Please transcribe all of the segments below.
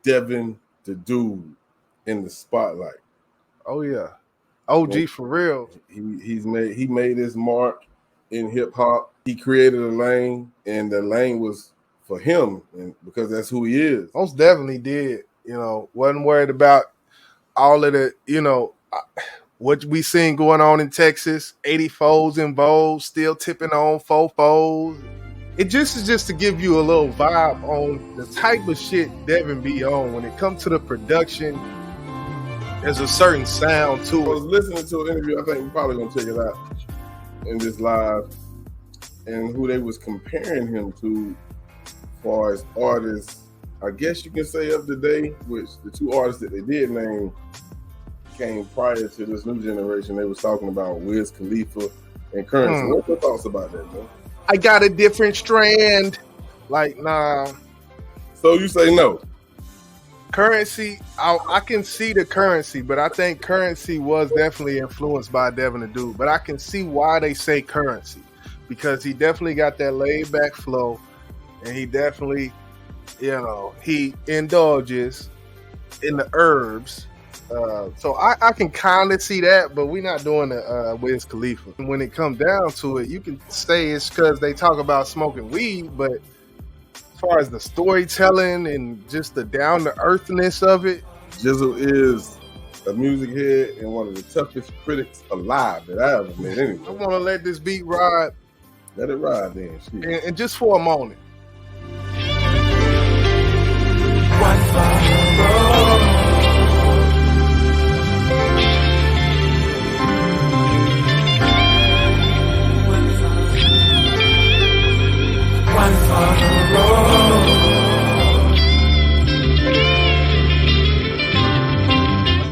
Devin the dude in the spotlight. Oh yeah, OG for real. He made his mark in hip hop. He created a lane, and the lane was for him, and because that's who he is. Most definitely did. Wasn't worried about all of the, what we seen going on in Texas. 84s in vogue, still tipping on 4-4s. It just is just to give you a little vibe on the type of shit Devin be on. When it comes to the production, there's a certain sound to it. I was listening to an interview, I think we're probably going to check it out in this live, and who they was comparing him to as far as artists, I guess you can say of the day, which the two artists that they did name came prior to this new generation. They was talking about Wiz Khalifa and Currency. What's your thoughts about that, man? I got a different strand. Like, nah. So you say no? Currency, I can see the Currency, but I think Currency was definitely influenced by Devin the Dude. But I can see why they say Currency, because he definitely got that laid back flow, and he definitely, he indulges in the herbs. So I can kind of see that, but we're not doing the Wiz Khalifa. When it comes down to it, you can say it's because they talk about smoking weed, but as far as the storytelling and just the down-to-earthness of it. Jizzle is a music head and one of the toughest critics alive that I ever met anyway. I want to let this beat ride. Let it ride then. And just for a moment. One for the road. One for the road.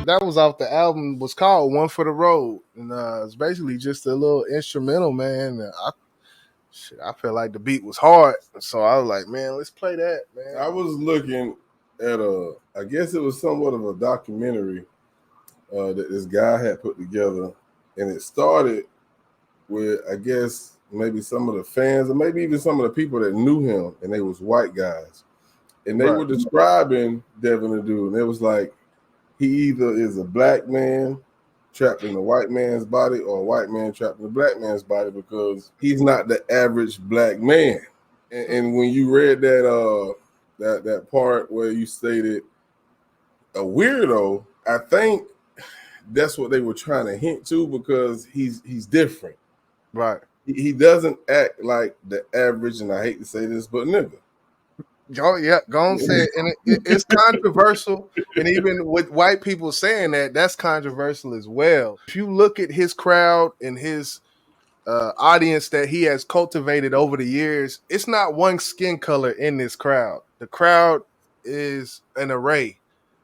That was off the album, was called One for the Road. And it's basically just a little instrumental, man. I felt like the beat was hard. So I was like, man, let's play that, man. I was looking at I guess it was somewhat of a documentary that this guy had put together. And it started with, I guess, maybe some of the fans or maybe even some of the people that knew him, and they was white guys. And they were describing Devin the Dude. And it was like, he either is a black man trapped in a white man's body or a white man trapped in a black man's body, because he's not the average black man. And when you read that part where you stated a weirdo, I think that's what they were trying to hint to, because he's different. Right. He doesn't act like the average, and I hate to say this, but nigga. Go on say it. And it's controversial. And even with white people saying that, that's controversial as well. If you look at his crowd and his audience that he has cultivated over the years, it's not one skin color in this crowd. The crowd is an array.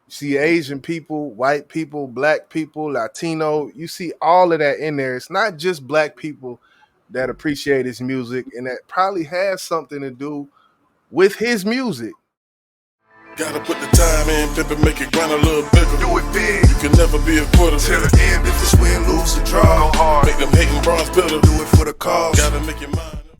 You see Asian people, white people, black people, Latino. You see all of that in there. It's not just black people that appreciate his music, and that probably has something to do with his music. Gotta put the time in, pimpin', make it grind a little bigger. Do it big. You can never be a quitter. Till the end, if it's win, lose, or draw. Go hard. Make them hating bronze better. Do it for the cause. Gotta make it mine.